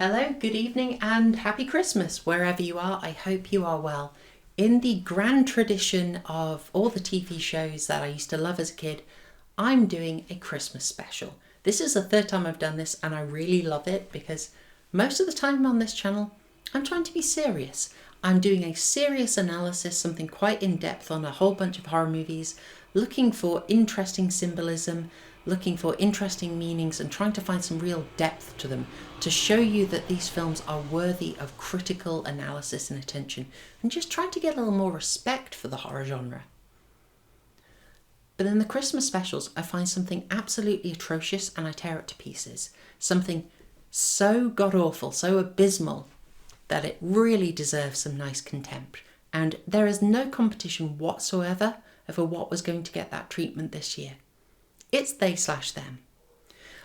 Hello, good evening and happy Christmas wherever you are. I hope you are well. In the grand tradition of all the TV shows that I used to love as a kid, I'm doing a Christmas special. This is the third time I've done this and I really love it because most of the time on this channel, I'm trying to be serious. I'm doing a serious analysis, something quite in-depth on a whole bunch of horror movies, looking for interesting symbolism, looking for interesting meanings and trying to find some real depth to them to show you that these films are worthy of critical analysis and attention and just trying to get a little more respect for the horror genre. But in the Christmas specials, I find something absolutely atrocious and I tear it to pieces. Something so god-awful, so abysmal, that it really deserves some nice contempt. And there is no competition whatsoever over what was going to get that treatment this year. It's they/them.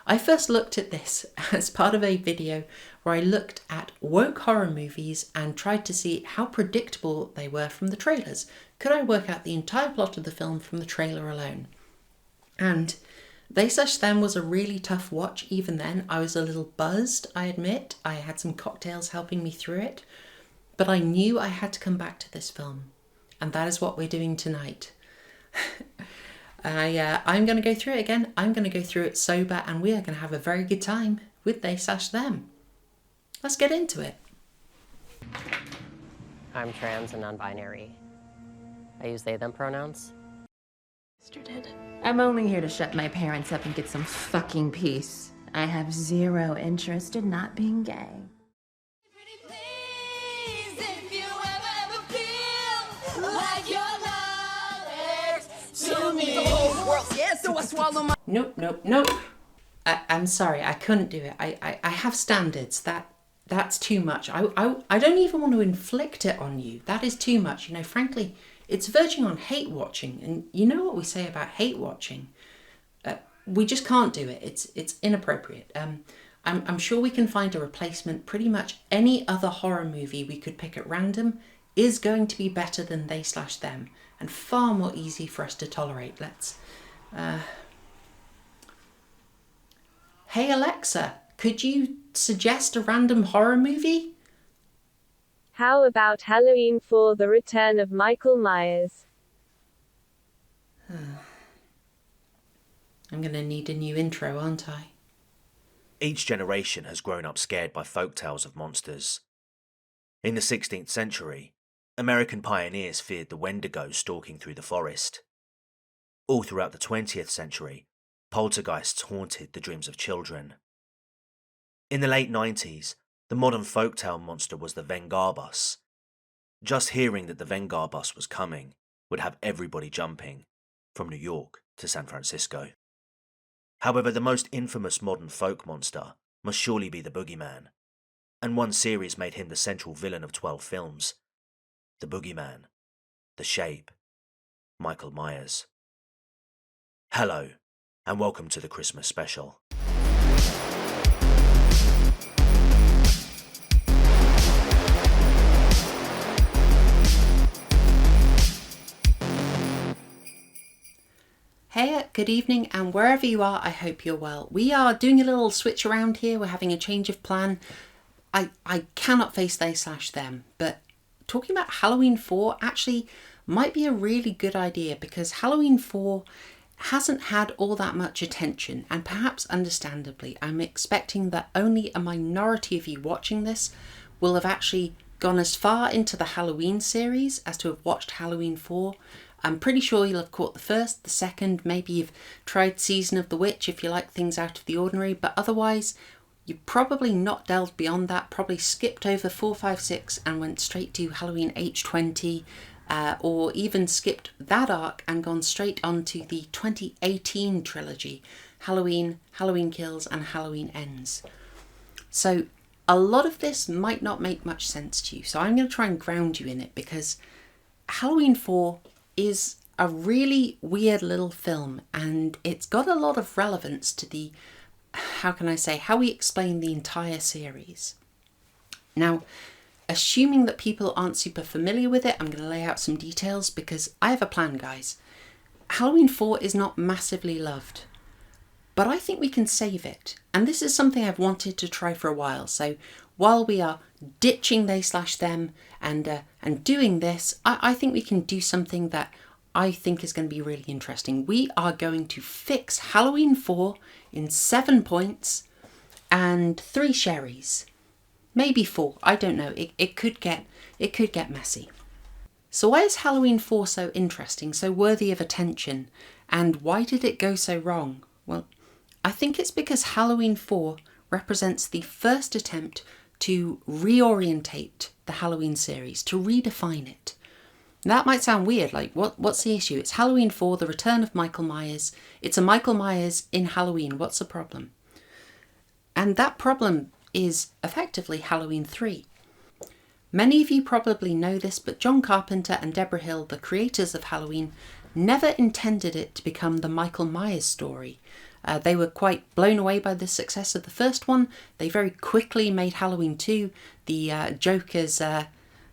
I first looked at this as part of a video where I looked at woke horror movies and tried to see how predictable they were from the trailers. Could I work out the entire plot of the film from the trailer alone? And they/them was a really tough watch even then. I was a little buzzed, I admit. I had some cocktails helping me through it. But I knew I had to come back to this film. And that is what we're doing tonight. I'm going to go through it again. I'm going to go through it sober and we are going to have a very good time with they/them. Let's get into it. I'm trans and non-binary. I use they/them pronouns. I'm only here to shut my parents up and get some fucking peace. I have zero interest in not being gay. Nope. I'm sorry, I couldn't do it. I have standards. That's too much. I don't even want to inflict it on you. That is too much. You know, frankly, it's verging on hate watching. And you know what we say about hate watching? We just can't do it. It's inappropriate. I'm sure we can find a replacement. Pretty much any other horror movie we could pick at random is going to be better than they/them and far more easy for us to tolerate. Hey Alexa, could you suggest a random horror movie? How about Halloween 4: The Return of Michael Myers? I'm going to need a new intro, aren't I? Each generation has grown up scared by folk tales of monsters. In the 16th century, American pioneers feared the Wendigo stalking through the forest. All throughout the 20th century, poltergeists haunted the dreams of children. In the late 90s, the modern folktale monster was the Vengarbus. Just hearing that the Vengarbus was coming would have everybody jumping, from New York to San Francisco. However, the most infamous modern folk monster must surely be the Boogeyman, and one series made him the central villain of 12 films. The Boogeyman, The Shape, Michael Myers. Hello, and welcome to the Christmas special. Hey, good evening, and wherever you are, I hope you're well. We are doing a little switch around here. We're having a change of plan. I cannot face they/them, but talking about Halloween 4 actually might be a really good idea because Halloween 4 hasn't had all that much attention, and perhaps understandably. I'm expecting that only a minority of you watching this will have actually gone as far into the Halloween series as to have watched Halloween 4. I'm pretty sure you'll have caught the first, the second, maybe you've tried Season of the Witch if you like things out of the ordinary, but otherwise you've probably not delved beyond that, probably skipped over 4, 5, 6 and went straight to Halloween H20, or even skipped that arc and gone straight onto the 2018 trilogy, Halloween, Halloween Kills and Halloween Ends. So a lot of this might not make much sense to you, so I'm going to try and ground you in it because Halloween 4 is a really weird little film and it's got a lot of relevance to the, how we explain the entire series. Now, assuming that people aren't super familiar with it, I'm going to lay out some details because I have a plan, guys. Halloween 4 is not massively loved. but I think we can save it. And this is something I've wanted to try for a while. So while we are ditching they/them and doing this, I think we can do something that I think is going to be really interesting. We are going to fix Halloween 4 in 7 points and 3 sherries. Maybe 4, I don't know. It could get messy. So why is Halloween 4 so interesting, so worthy of attention, and why did it go so wrong? Well, I think it's because Halloween 4 represents the first attempt to reorientate the Halloween series, to redefine it. That might sound weird, like what's the issue? It's Halloween 4, the return of Michael Myers. It's a Michael Myers in Halloween. What's the problem? And that problem is effectively Halloween 3. Many of you probably know this, but John Carpenter and Deborah Hill, the creators of Halloween, never intended it to become the Michael Myers story. They were quite blown away by the success of the first one. They very quickly made Halloween 2. The joke, as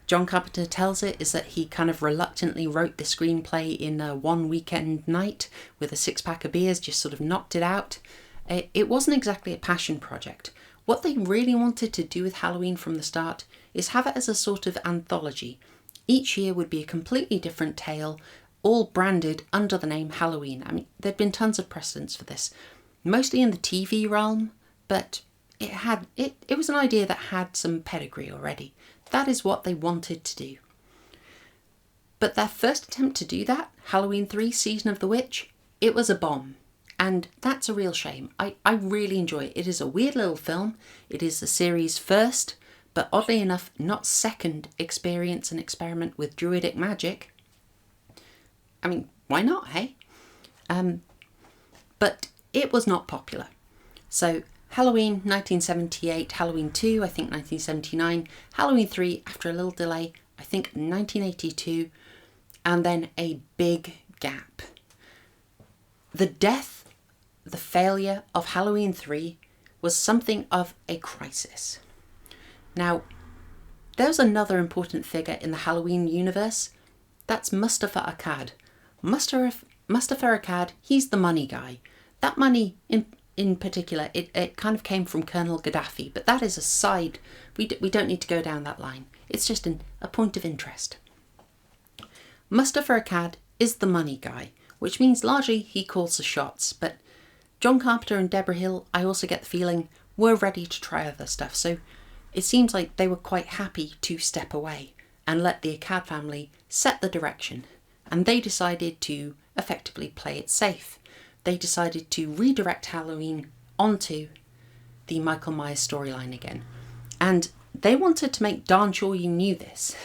John Carpenter tells it, is that he kind of reluctantly wrote the screenplay in one weekend night with a 6-pack of beers, just sort of knocked it out. It wasn't exactly a passion project. What they really wanted to do with Halloween from the start is have it as a sort of anthology. Each year would be a completely different tale, all branded under the name Halloween. I mean, there'd been tons of precedents for this, mostly in the TV realm, but it was an idea that had some pedigree already. That is what they wanted to do. But their first attempt to do that, Halloween 3 Season of the Witch, it was a bomb. And that's a real shame. I really enjoy it. It is a weird little film. It is the series' first, but oddly enough, not second experience and experiment with druidic magic. I mean, why not, hey? But it was not popular. So Halloween 1978, Halloween 2, I think 1979, Halloween 3, after a little delay, I think 1982, and then a big gap. The failure of Halloween 3 was something of a crisis. Now, there's another important figure in the Halloween universe. That's Mustafa Akkad. Mustafa Akkad, he's the money guy. That money in particular, it kind of came from Colonel Gaddafi, but that is a side. We don't need to go down that line. It's just a point of interest. Mustafa Akkad is the money guy, which means largely he calls the shots, but John Carpenter and Deborah Hill, I also get the feeling, were ready to try other stuff, so it seems like they were quite happy to step away and let the Akkad family set the direction, and they decided to effectively play it safe. They decided to redirect Halloween onto the Michael Myers storyline again, and they wanted to make darn sure you knew this.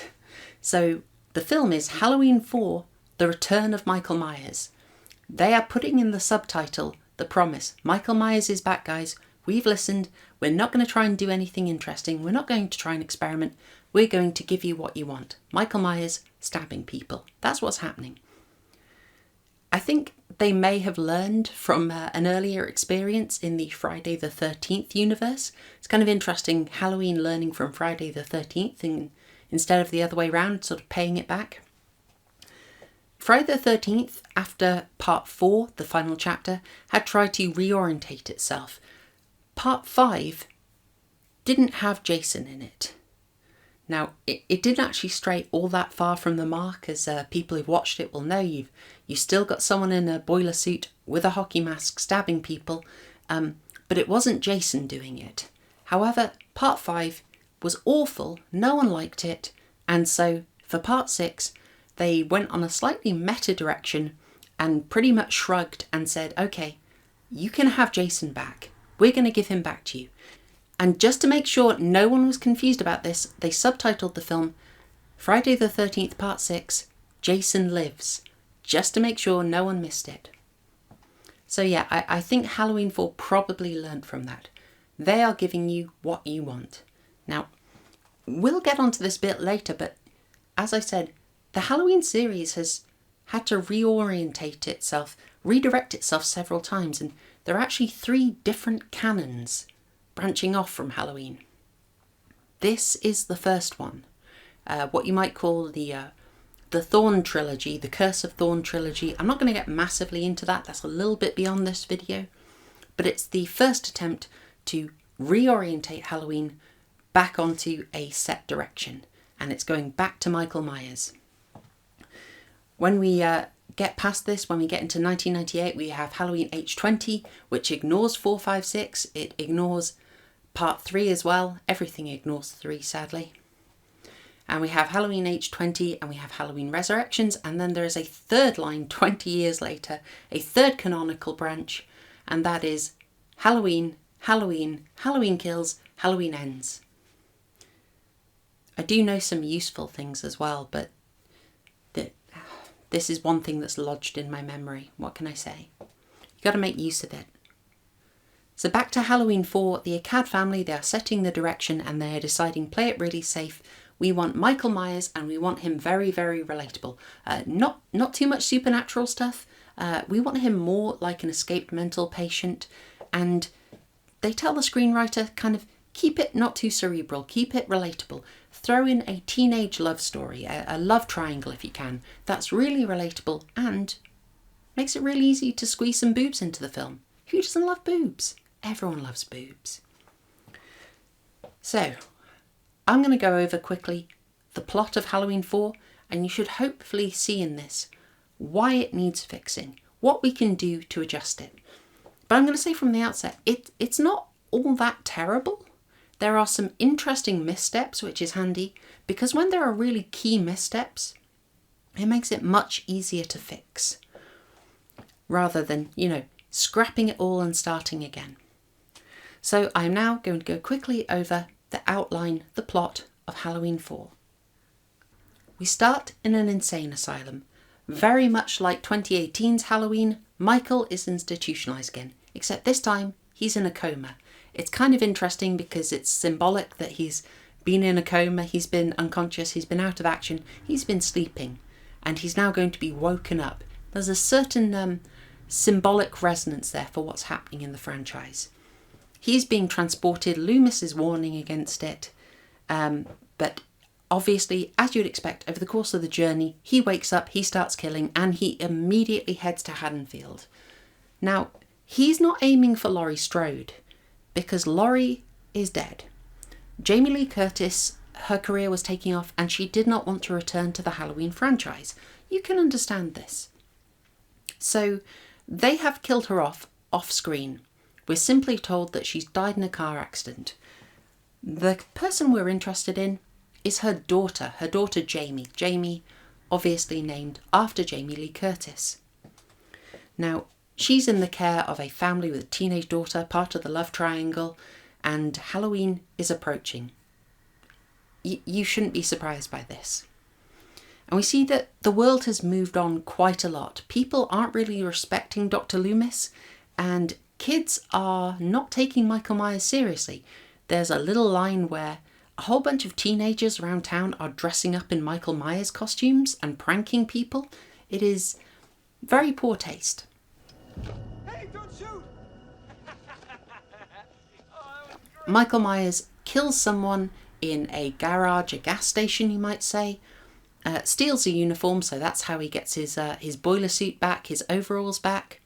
So the film is Halloween 4, The Return of Michael Myers. They are putting in the subtitle the promise. Michael Myers is back, guys. We've listened. We're not going to try and do anything interesting. We're not going to try and experiment. We're going to give you what you want. Michael Myers stabbing people. That's what's happening. I think they may have learned from an earlier experience in the Friday the 13th universe. It's kind of interesting, Halloween learning from Friday the 13th instead of the other way around, sort of paying it back. Friday the 13th, after part 4, the final chapter, had tried to reorientate itself. Part 5 didn't have Jason in it. Now, it didn't actually stray all that far from the mark, as people who've watched it will know. You've still got someone in a boiler suit with a hockey mask stabbing people, but it wasn't Jason doing it. However, part 5 was awful, no one liked it, and so for part 6, they went on a slightly meta direction and pretty much shrugged and said, okay, you can have Jason back. We're going to give him back to you. And just to make sure no one was confused about this, they subtitled the film Friday the 13th Part 6, Jason Lives, just to make sure no one missed it. So yeah, I think Halloween 4 probably learnt from that. They are giving you what you want. Now, we'll get onto this bit later, but as I said, the Halloween series has had to reorientate itself, redirect itself several times, and there are actually 3 different canons branching off from Halloween. This is the first one, what you might call the Thorn trilogy, the Curse of Thorn trilogy. I'm not going to get massively into that, that's a little bit beyond this video, but it's the first attempt to reorientate Halloween back onto a set direction, and it's going back to Michael Myers. When we get past this, when we get into 1998, we have Halloween H20, which ignores 4, 5, 6. It ignores part 3 as well. Everything ignores 3, sadly. And we have Halloween H20, and we have Halloween Resurrections, and then there is a third line 20 years later, a third canonical branch, and that is Halloween, Halloween, Halloween Kills, Halloween Ends. I do know some useful things as well, but this is one thing that's lodged in my memory. What can I say? You got to make use of it. So back to Halloween 4, the Akkad family, they are setting the direction and they are deciding play it really safe. We want Michael Myers and we want him very, very relatable. Not too much supernatural stuff. We want him more like an escaped mental patient. And they tell the screenwriter kind of keep it not too cerebral, keep it relatable. Throw in a teenage love story, a love triangle if you can. That's really relatable and makes it really easy to squeeze some boobs into the film. Who doesn't love boobs? Everyone loves boobs. So, I'm going to go over quickly the plot of Halloween 4, and you should hopefully see in this why it needs fixing, what we can do to adjust it. But I'm going to say from the outset, it's not all that terrible. There are some interesting missteps, which is handy, because when there are really key missteps, it makes it much easier to fix, rather than, scrapping it all and starting again. So I'm now going to go quickly over the outline, the plot of Halloween 4. We start in an insane asylum. Very much like 2018's Halloween, Michael is institutionalised again, except this time he's in a coma. It's kind of interesting because it's symbolic that he's been in a coma, he's been unconscious, he's been out of action, he's been sleeping, and he's now going to be woken up. There's a certain symbolic resonance there for what's happening in the franchise. He's being transported, Loomis is warning against it, but obviously, as you'd expect, over the course of the journey, he wakes up, he starts killing, and he immediately heads to Haddonfield. Now, he's not aiming for Laurie Strode, because Laurie is dead. Jamie Lee Curtis, her career was taking off, and she did not want to return to the Halloween franchise. You can understand this. So, they have killed her off screen. We're simply told that she's died in a car accident. The person we're interested in is her daughter Jamie. Jamie, obviously named after Jamie Lee Curtis. Now, she's in the care of a family with a teenage daughter, part of the love triangle, and Halloween is approaching. You shouldn't be surprised by this. And we see that the world has moved on quite a lot. People aren't really respecting Dr. Loomis, and kids are not taking Michael Myers seriously. There's a little line where a whole bunch of teenagers around town are dressing up in Michael Myers costumes and pranking people. It is very poor taste. Hey, don't shoot! Michael Myers kills someone in a garage, a gas station you might say, steals a uniform, so that's how he gets his boiler suit back, his overalls back,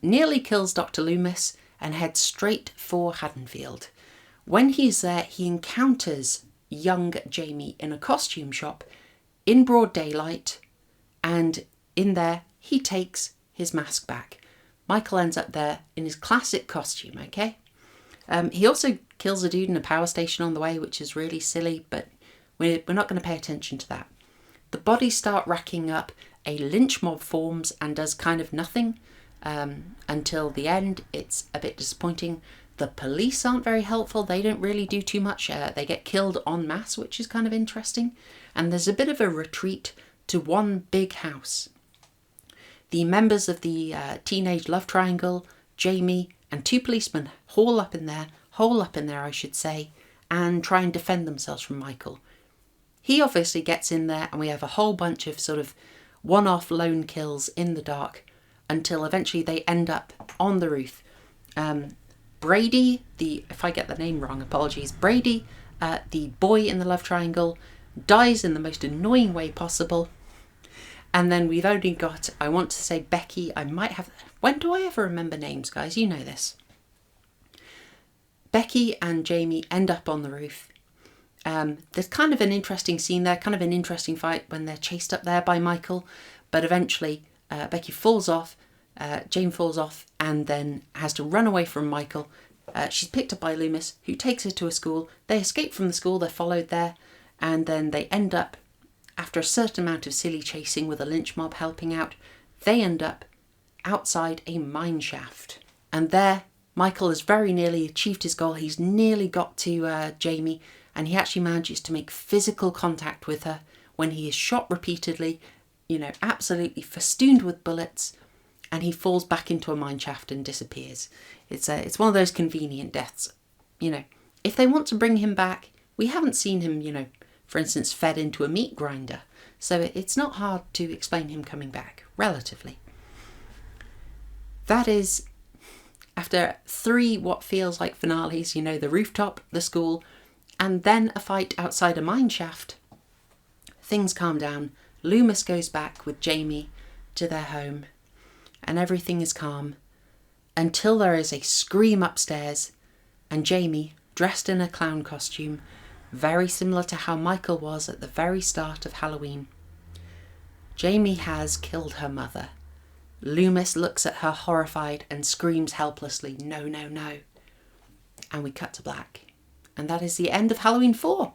nearly kills Dr. Loomis and heads straight for Haddonfield. When he's there, he encounters young Jamie in a costume shop in broad daylight, and in there he takes his mask back. Michael ends up there in his classic costume, okay? He also kills a dude in a power station on the way, which is really silly, but we're not going to pay attention to that. The bodies start racking up, a lynch mob forms and does kind of nothing until the end. It's a bit disappointing. The police aren't very helpful. They don't really do too much. They get killed en masse, which is kind of interesting. And there's a bit of a retreat to one big house. The members of the teenage love triangle, Jamie, and two policemen hole up in there, I should say, and try and defend themselves from Michael. He obviously gets in there, and we have a whole bunch of sort of one-off lone kills in the dark until eventually they end up on the roof. Brady, if I get the name wrong, apologies. Brady, the boy in the love triangle, dies in the most annoying way possible. And then we've only got, I want to say Becky, I might have, when do I ever remember names, guys? You know this. Becky and Jamie end up on the roof. There's kind of an interesting scene there, kind of an interesting fight when they're chased up there by Michael. But eventually Becky falls off, Jane falls off and then has to run away from Michael. She's picked up by Loomis, who takes her to a school. They escape from the school, they're followed there. And then they end up, after a certain amount of silly chasing with a lynch mob helping out, they end up outside a mine shaft. And there, Michael has very nearly achieved his goal. He's nearly got to Jamie, and he actually manages to make physical contact with her when he is shot repeatedly, you know, absolutely festooned with bullets, and he falls back into a mine shaft and disappears. It's one of those convenient deaths. You know, if they want to bring him back, we haven't seen him, you know, for instance, fed into a meat grinder. So it's not hard to explain him coming back, relatively. That is, after 3 what feels like finales, you know, the rooftop, the school, and then a fight outside a mine shaft, things calm down. Loomis goes back with Jamie to their home, and everything is calm until there is a scream upstairs, and Jamie, dressed in a clown costume, very similar to how Michael was at the very start of Halloween. Jamie has killed her mother. Loomis looks at her horrified and screams helplessly, "No, no, no." And we cut to black. And that is the end of Halloween 4.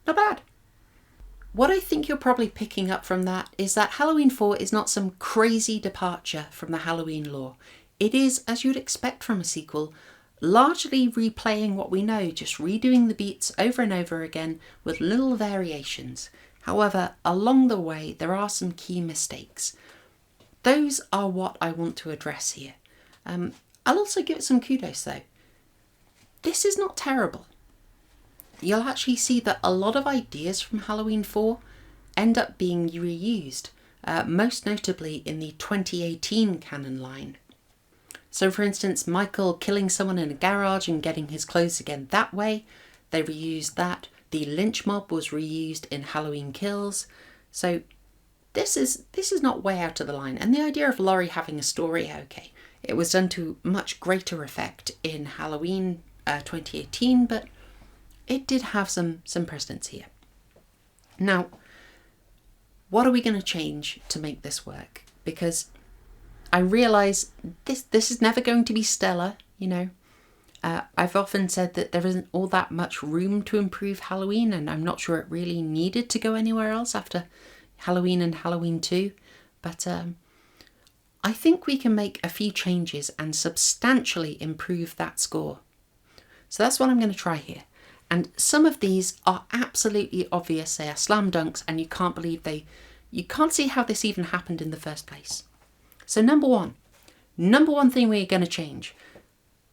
Not bad. What I think you're probably picking up from that is that Halloween 4 is not some crazy departure from the Halloween lore. It is, as you'd expect from a sequel, largely replaying what we know, just redoing the beats over and over again with little variations. However, along the way, there are some key mistakes. Those are what I want to address here. I'll also give it some kudos though. This is not terrible. You'll actually see that a lot of ideas from Halloween 4 end up being reused, most notably in the 2018 canon line. So for instance, Michael killing someone in a garage and getting his clothes again that way, they reused that. The lynch mob was reused in Halloween Kills. So this is not way out of the line. And the idea of Laurie having a story, okay, it was done to much greater effect in Halloween 2018, but it did have some precedence here. Now, what are we going to change to make this work? Because I realise this is never going to be stellar, you know. I've often said that there isn't all that much room to improve Halloween, and I'm not sure it really needed to go anywhere else after Halloween and Halloween 2. But I think we can make a few changes and substantially improve that score. So that's what I'm going to try here. And some of these are absolutely obvious. They are slam dunks, and you can't see how this even happened in the first place. So number one thing we're going to change.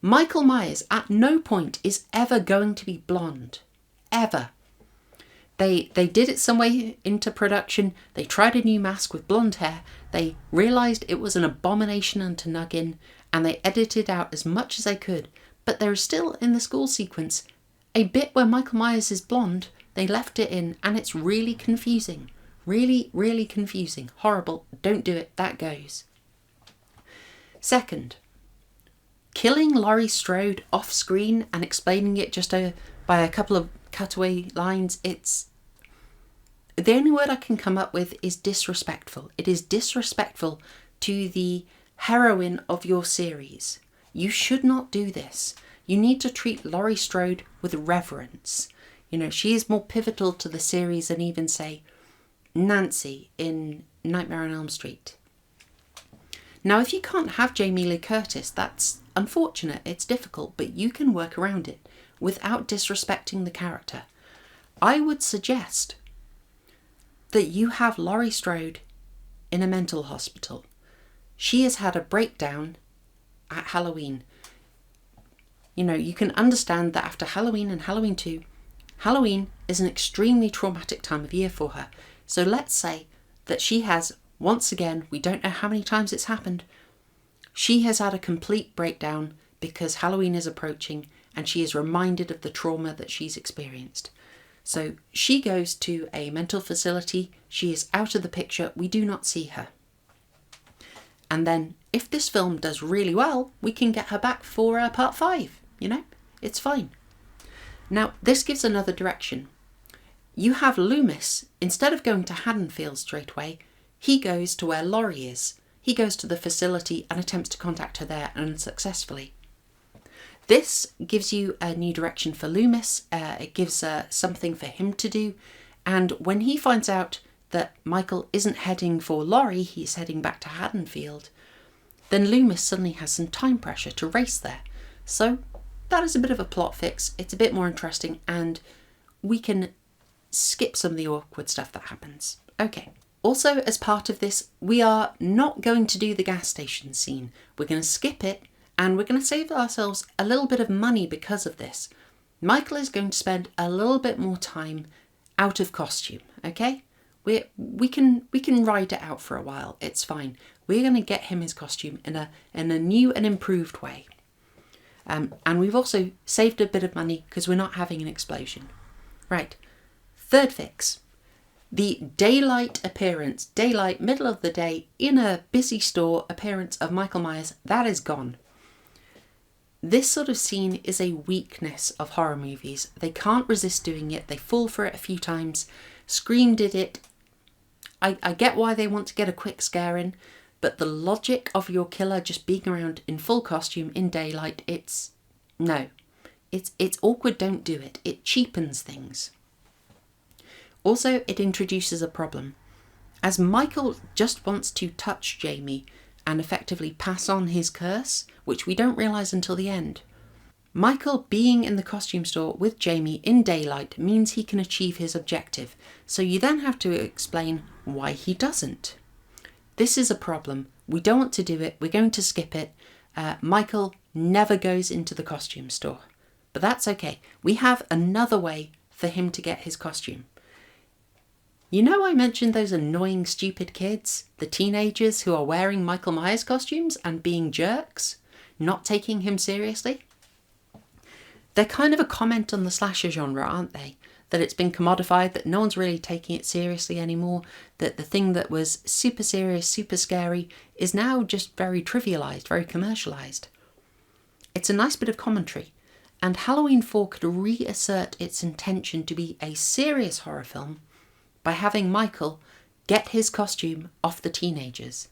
Michael Myers at no point is ever going to be blonde. Ever. They did it some way into production. They tried a new mask with blonde hair. They realised it was an abomination unto Nuggin, and they edited out as much as they could. But there is still, in the school sequence, a bit where Michael Myers is blonde. They left it in, and it's really confusing. Really, really confusing. Horrible. Don't do it. That goes. Second, killing Laurie Strode off screen and explaining it just by a couple of cutaway lines, it's... The only word I can come up with is disrespectful. It is disrespectful to the heroine of your series. You should not do this. You need to treat Laurie Strode with reverence. You know, she is more pivotal to the series than even, say, Nancy in Nightmare on Elm Street. Now, if you can't have Jamie Lee Curtis, that's unfortunate, it's difficult, but you can work around it without disrespecting the character. I would suggest that you have Laurie Strode in a mental hospital. She has had a breakdown at Halloween. You know, you can understand that after Halloween and Halloween 2, Halloween is an extremely traumatic time of year for her. So let's say that she has, once again, we don't know how many times it's happened, she has had a complete breakdown because Halloween is approaching and she is reminded of the trauma that she's experienced. So she goes to a mental facility. She is out of the picture. We do not see her. And then if this film does really well, we can get her back for part 5. You know, it's fine. Now, this gives another direction. You have Loomis, instead of going to Haddonfield straight away, he goes to where Laurie is. He goes to the facility and attempts to contact her there unsuccessfully. This gives you a new direction for Loomis. It gives something for him to do. And when he finds out that Michael isn't heading for Laurie, he's heading back to Haddonfield, then Loomis suddenly has some time pressure to race there. So that is a bit of a plot fix. It's a bit more interesting, and we can skip some of the awkward stuff that happens. Okay. Also, as part of this, we are not going to do the gas station scene. We're going to skip it, and we're going to save ourselves a little bit of money because of this. Michael is going to spend a little bit more time out of costume, okay? We can ride it out for a while. It's fine. We're going to get him his costume in a new and improved way. And we've also saved a bit of money because we're not having an explosion. Right. Third fix. The daylight appearance, daylight, middle of the day, in a busy store appearance of Michael Myers, that is gone. This sort of scene is a weakness of horror movies. They can't resist doing it. They fall for it a few times. Scream did it. I get why they want to get a quick scare in, but the logic of your killer just being around in full costume in daylight, it's awkward. Don't do it. It cheapens things. Also, it introduces a problem. As Michael just wants to touch Jamie and effectively pass on his curse, which we don't realise until the end, Michael being in the costume store with Jamie in daylight means he can achieve his objective. So you then have to explain why he doesn't. This is a problem. We don't want to do it. We're going to skip it. Michael never goes into the costume store. But that's okay. We have another way for him to get his costume. You know, I mentioned those annoying, stupid kids, the teenagers who are wearing Michael Myers costumes and being jerks, not taking him seriously? They're kind of a comment on the slasher genre, aren't they? That it's been commodified, that no one's really taking it seriously anymore, that the thing that was super serious, super scary, is now just very trivialised, very commercialised. It's a nice bit of commentary, and Halloween 4 could reassert its intention to be a serious horror film by having Michael get his costume off the teenagers.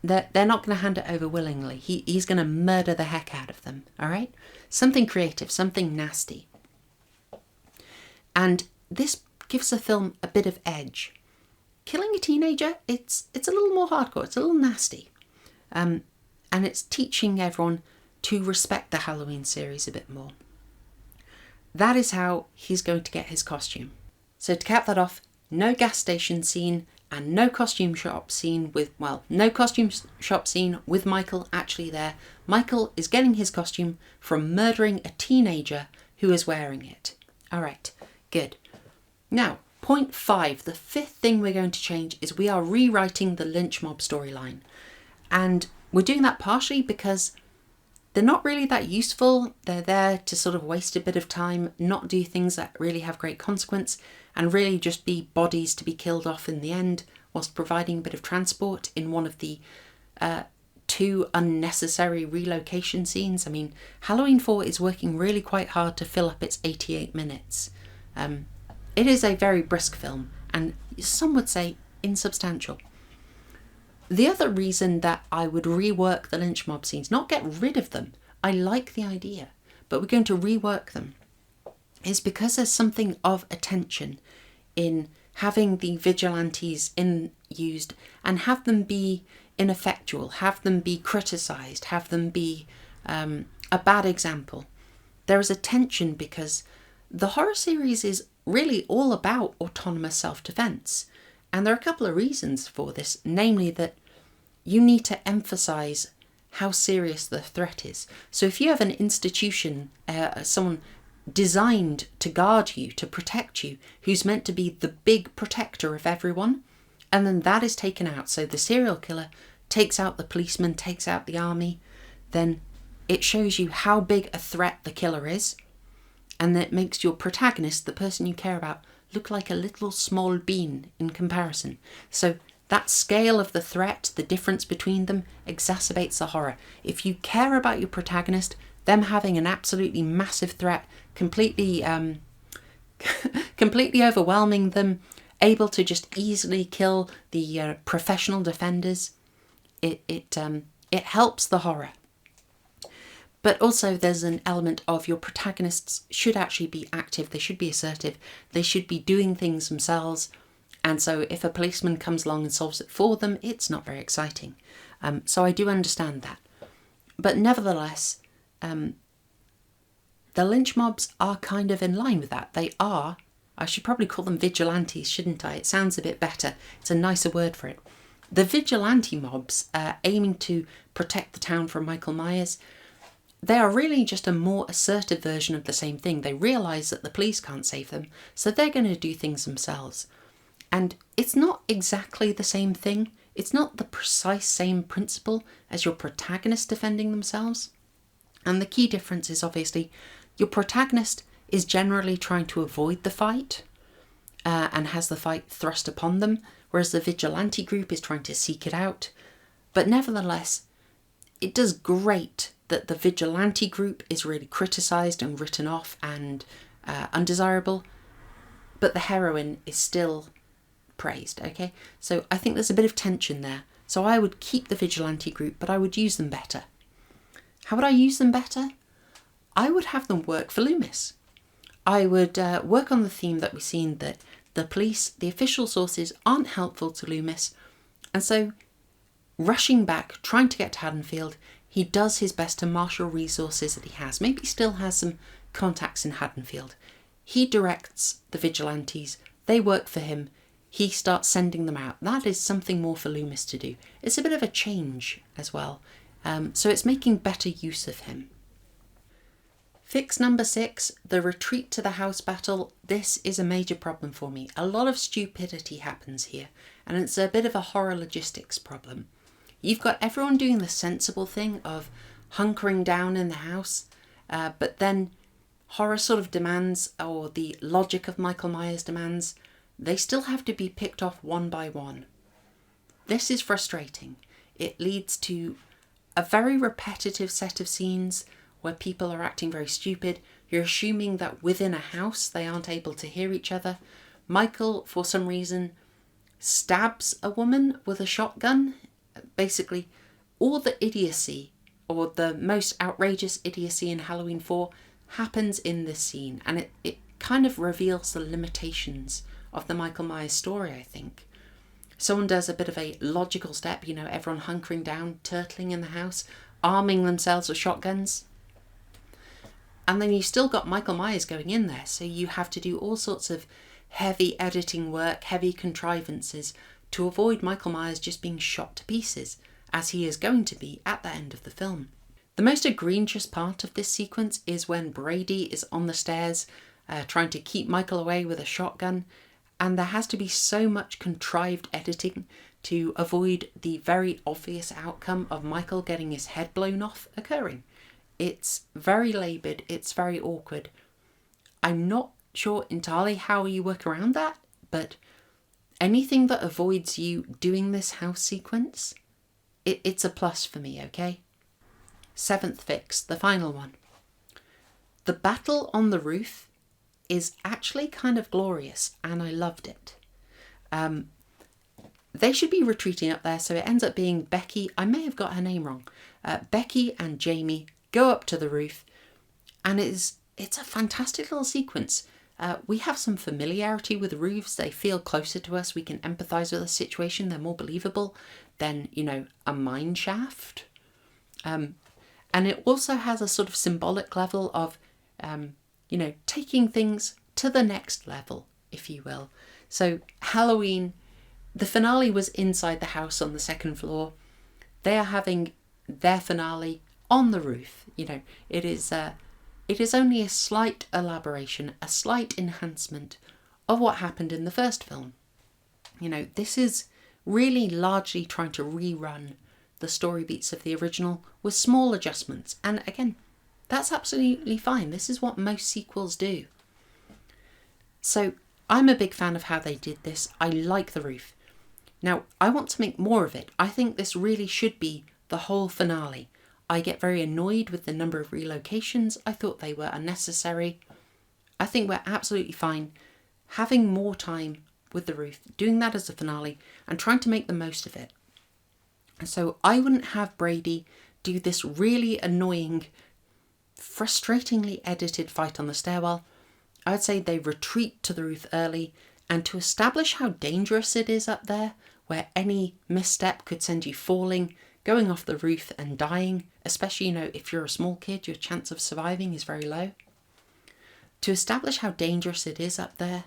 They're not going to hand it over willingly. He's going to murder the heck out of them, all right? Something creative, something nasty. And this gives the film a bit of edge. Killing a teenager, it's a little more hardcore, it's a little nasty. And it's teaching everyone to respect the Halloween series a bit more. That is how he's going to get his costume. So to cap that off, no gas station scene and no costume shop scene with Michael actually there. Michael is getting his costume from murdering a teenager who is wearing it. All right, good. Now, point 5, the fifth thing we're going to change is we are rewriting the lynch mob storyline. And we're doing that partially because they're not really that useful. They're there to sort of waste a bit of time, not do things that really have great consequence, and really just be bodies to be killed off in the end, whilst providing a bit of transport in one of the 2 unnecessary relocation scenes. I mean, Halloween 4 is working really quite hard to fill up its 88 minutes. It is a very brisk film, and some would say insubstantial. The other reason that I would rework the lynch mob scenes, not get rid of them, I like the idea, but we're going to rework them, is because there's something of attention in having the vigilantes used and have them be ineffectual, have them be criticised, have them be a bad example. There is a tension because the horror series is really all about autonomous self-defence. And there are a couple of reasons for this, namely that you need to emphasise how serious the threat is. So if you have an institution, someone designed to guard you, to protect you, who's meant to be the big protector of everyone, and then that is taken out, so the serial killer takes out the policeman, takes out the army, then it shows you how big a threat the killer is. And it makes your protagonist, the person you care about, look like a little small bean in comparison. So that scale of the threat, the difference between them, exacerbates the horror. If you care about your protagonist, them having an absolutely massive threat, completely overwhelming them, able to just easily kill the professional defenders, it helps the horror. But also there's an element of your protagonists should actually be active, they should be assertive, they should be doing things themselves. And so if a policeman comes along and solves it for them, it's not very exciting. So I do understand that. But nevertheless, the lynch mobs are kind of in line with that. They are, I should probably call them vigilantes, shouldn't I? It sounds a bit better. It's a nicer word for it. The vigilante mobs aiming to protect the town from Michael Myers, they are really just a more assertive version of the same thing. They realise that the police can't save them, so they're going to do things themselves. And it's not exactly the same thing. It's not the precise same principle as your protagonist defending themselves. And the key difference is obviously your protagonist is generally trying to avoid the fight and has the fight thrust upon them, whereas the vigilante group is trying to seek it out. But nevertheless, it does great that the vigilante group is really criticised and written off and undesirable, but the heroine is still praised, okay? So I think there's a bit of tension there. So I would keep the vigilante group, but I would use them better. How would I use them better? I would have them work for Loomis. I would work on the theme that we've seen, that the police, the official sources, aren't helpful to Loomis. And so, rushing back, trying to get to Haddonfield, he does his best to marshal resources that he has. Maybe he still has some contacts in Haddonfield. He directs the vigilantes. They work for him. He starts sending them out. That is something more for Loomis to do. It's a bit of a change as well. So it's making better use of him. Fix number 6, the retreat to the house battle. This is a major problem for me. A lot of stupidity happens here, and it's a bit of a horror logistics problem. You've got everyone doing the sensible thing of hunkering down in the house, but then horror sort of demands, or the logic of Michael Myers demands, they still have to be picked off one by one. This is frustrating. It leads to a very repetitive set of scenes where people are acting very stupid. You're assuming that within a house they aren't able to hear each other. Michael, for some reason, stabs a woman with a shotgun. Basically, all the idiocy, or the most outrageous idiocy in Halloween 4, happens in this scene. And it kind of reveals the limitations of the Michael Myers story, I think. Someone does a bit of a logical step, everyone hunkering down, turtling in the house, arming themselves with shotguns. And then you've still got Michael Myers going in there, so you have to do all sorts of heavy editing work, heavy contrivances to avoid Michael Myers just being shot to pieces, as he is going to be at the end of the film. The most egregious part of this sequence is when Brady is on the stairs trying to keep Michael away with a shotgun, and there has to be so much contrived editing to avoid the very obvious outcome of Michael getting his head blown off occurring. It's very laboured, it's very awkward. I'm not sure entirely how you work around that, but anything that avoids you doing this house sequence, it's a plus for me, okay? 7th fix, the final one. The battle on the roof is actually kind of glorious, and I loved it. They should be retreating up there, so it ends up being Becky. I may have got her name wrong. Becky and Jamie go up to the roof, and it's a fantastic little sequence. We have some familiarity with roofs. They feel closer to us. We can empathise with the situation. They're more believable than, a mine shaft. And it also has a sort of symbolic level of, taking things to the next level, if you will. So Halloween, the finale was inside the house on the 2nd floor. They are having their finale on the roof. It is only a slight elaboration, a slight enhancement of what happened in the first film. This is really largely trying to rerun the story beats of the original with small adjustments. And again, That's absolutely fine. This is what most sequels do. So I'm a big fan of how they did this. I like the roof. Now, I want to make more of it. I think this really should be the whole finale. I get very annoyed with the number of relocations. I thought they were unnecessary. I think we're absolutely fine having more time with the roof, doing that as a finale and trying to make the most of it. So I wouldn't have Brady do this really annoying, frustratingly edited fight on the stairwell. I'd say they retreat to the roof early, and to establish how dangerous it is up there, where any misstep could send you falling, going off the roof and dying, especially, if you're a small kid, your chance of surviving is very low. To establish how dangerous it is up there,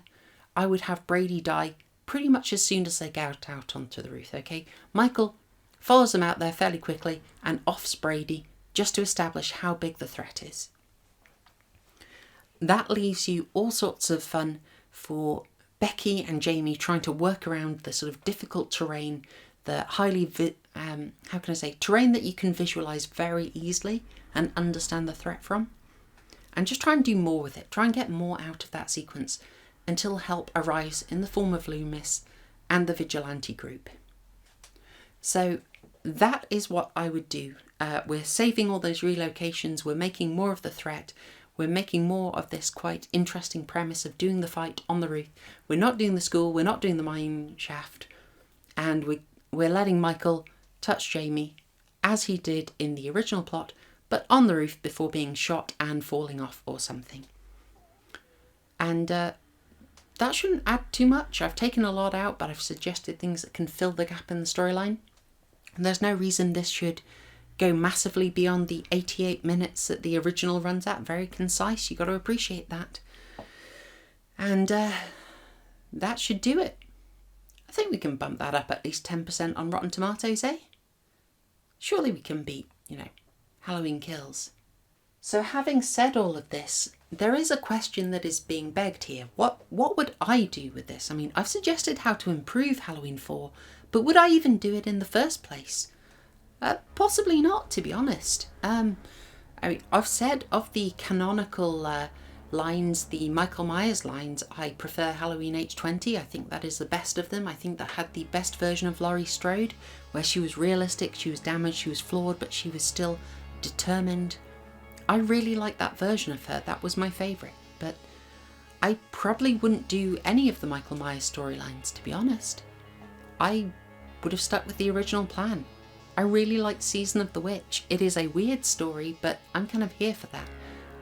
I would have Brady die pretty much as soon as they get out onto the roof, okay? Michael follows them out there fairly quickly and offs Brady just to establish how big the threat is. That leaves you all sorts of fun for Becky and Jamie trying to work around the sort of difficult terrain, the highly, terrain that you can visualise very easily and understand the threat from. And just try and do more with it. Try and get more out of that sequence until help arrives in the form of Loomis and the vigilante group. So that is what I would do. We're saving all those relocations. We're making more of the threat. We're making more of this quite interesting premise of doing the fight on the roof. We're not doing the school. We're not doing the mine shaft. And we're letting Michael touch Jamie as he did in the original plot, but on the roof before being shot and falling off or something. And that shouldn't add too much. I've taken a lot out, but I've suggested things that can fill the gap in the storyline. And there's no reason this should go massively beyond the 88 minutes that the original runs at. Very concise. You've got to appreciate that. And that should do it. I think we can bump that up at least 10% on Rotten Tomatoes, eh? Surely we can beat, Halloween Kills. So having said all of this, there is a question that is being begged here. What would I do with this? I mean, I've suggested how to improve Halloween 4, but would I even do it in the first place? Possibly not, to be honest. I've said of the canonical lines, the Michael Myers lines, I prefer Halloween H20. I think that is the best of them. I think that had the best version of Laurie Strode, where she was realistic, she was damaged, she was flawed, but she was still determined. I really like that version of her. That was my favourite. But I probably wouldn't do any of the Michael Myers storylines, to be honest. I would have stuck with the original plan. I really like Season of the Witch. It is a weird story, but I'm kind of here for that.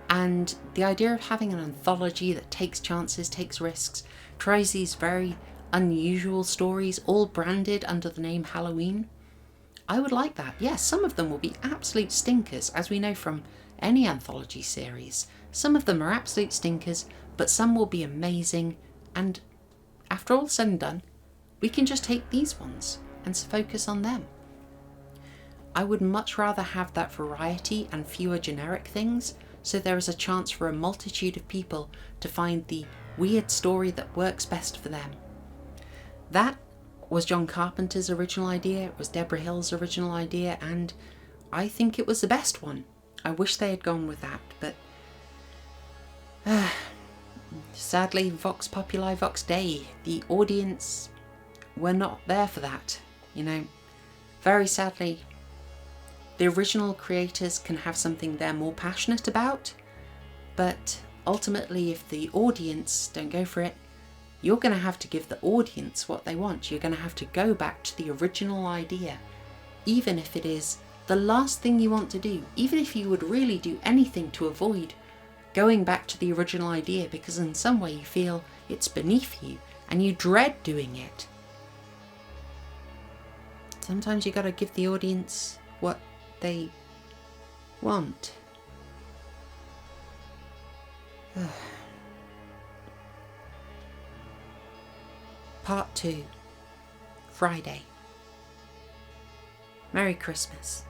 And the idea of having an anthology that takes chances, takes risks, tries these very unusual stories, all branded under the name Halloween, I would like that. Yes, some of them will be absolute stinkers, as we know from any anthology series. Some of them are absolute stinkers, but some will be amazing. And after all said and done, we can just take these ones and focus on them. I would much rather have that variety and fewer generic things, so there is a chance for a multitude of people to find the weird story that works best for them. That was John Carpenter's original idea, it was Deborah Hill's original idea, and I think it was the best one. I wish they had gone with that, but sadly, Vox Populi, Vox Dei, the audience were not there for that, Very sadly, the original creators can have something they're more passionate about, but ultimately if the audience don't go for it, you're going to have to give the audience what they want. You're going to have to go back to the original idea, even if it is the last thing you want to do, even if you would really do anything to avoid going back to the original idea because in some way you feel it's beneath you and you dread doing it. Sometimes you got to give the audience what they want. Part 2. Friday. Merry Christmas.